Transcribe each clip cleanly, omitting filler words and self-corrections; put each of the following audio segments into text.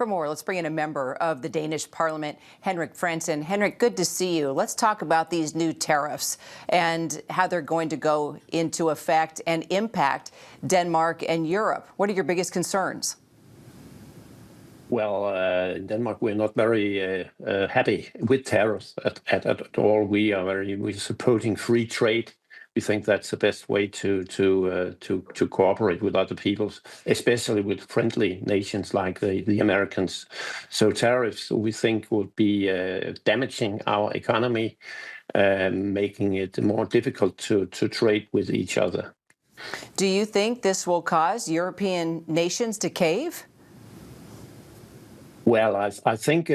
For more, let's bring in a member of the Danish parliament, Henrik Frandsen. Henrik, good to see you. Let's talk about these new tariffs and how they're going to go into effect and impact Denmark and Europe. What are your biggest concerns? Well, in Denmark, we're not very happy with tariffs at all. We're supporting free trade. We think that's the best way to cooperate with other peoples, especially with friendly nations like the Americans. So tariffs, we think, would be damaging our economy, making it more difficult to trade with each other. Do you think this will cause European nations to cave? Well, I think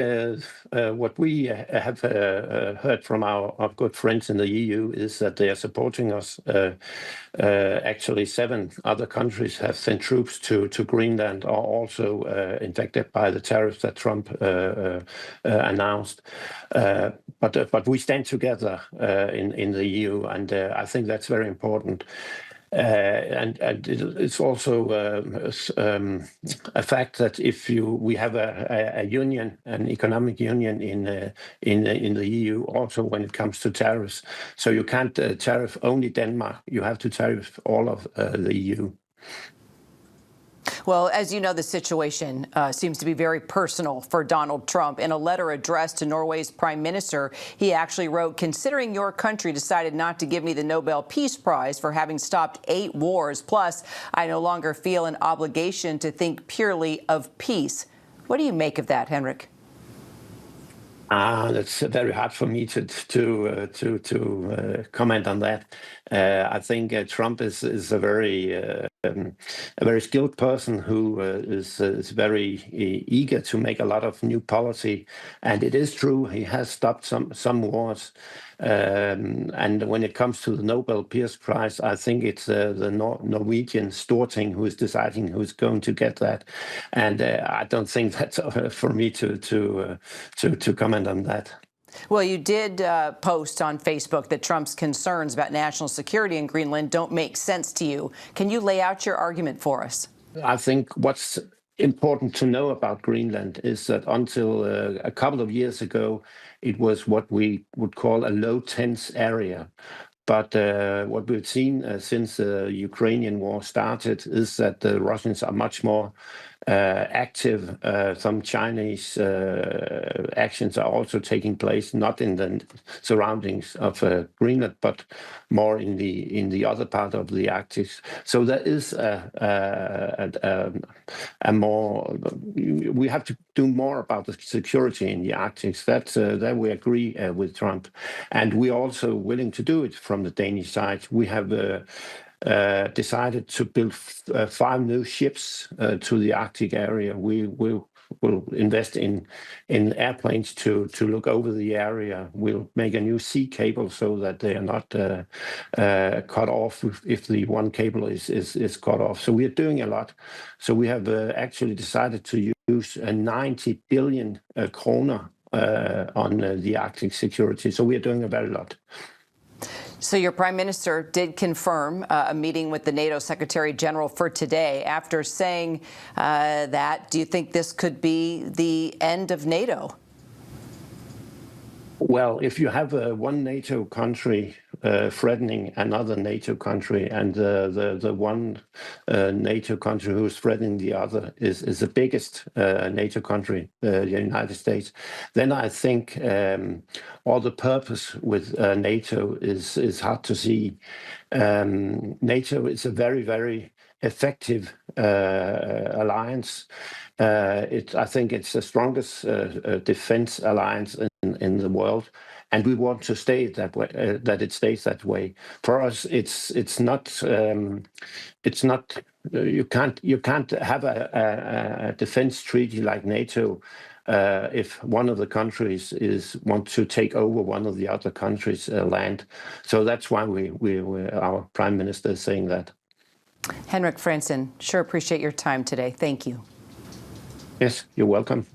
what we have heard from our good friends in the EU is that they are supporting us. Actually, 7 other countries have sent troops to Greenland, are also infected by the tariffs that Trump announced. But we stand together in the EU, and I think that's very important. And it's also a fact that if we have a union, an economic union in the EU, also when it comes to tariffs, so you can't tariff only Denmark. You have to tariff all of the EU. Well, as you know, the situation seems to be very personal for Donald Trump. In a letter addressed to Norway's prime minister, he actually wrote, "Considering your country decided not to give me the Nobel Peace Prize for having stopped 8 wars, plus I no longer feel an obligation to think purely of peace." What do you make of that, Henrik? That's very hard for me to comment on that. I think Trump is a very skilled person who is very eager to make a lot of new policy, and it is true he has stopped some wars. And when it comes to the Nobel Peace Prize, I think it's the Norwegian Storting who is deciding who's going to get that, and I don't think that's for me to comment on that. Well, you did post on Facebook that Trump's concerns about national security in Greenland don't make sense to you. Can you lay out your argument for us? I think what's important to know about Greenland is that until a couple of years ago, it was what we would call a low tense area. But what we've seen since the Ukrainian war started is that the Russians are much more active. Some Chinese actions are also taking place, not in the surroundings of Greenland, but more in the other part of the Arctic. So there is a more. We have to do more about the security in the Arctic. That we agree with Trump, and we're also willing to do it from the Danish side. We have decided to build 5 new ships to the Arctic area. We will invest in airplanes to look over the area. We'll make a new sea cable so that they are not cut off if the one cable is cut off. So we are doing a lot. So we have actually decided to use 90 billion kroner on the Arctic security. So we are doing a very lot. So your prime minister did confirm a meeting with the NATO Secretary General for today. After saying that, do you think this could be the end of NATO? Well, if you have one NATO country threatening another NATO country, and the one NATO country who's threatening the other is the biggest NATO country, the United States, then I think all the purpose with NATO is hard to see. NATO is a very, very effective alliance. I think it's the strongest defense alliance in the world, and we want to stay that way. That it stays that way. For us, it's not. You can't have a defense treaty like NATO if one of the countries want to take over one of the other countries' land. So that's why our prime minister is saying that. Henrik Frandsen, sure appreciate your time today. Thank you. Yes, you're welcome.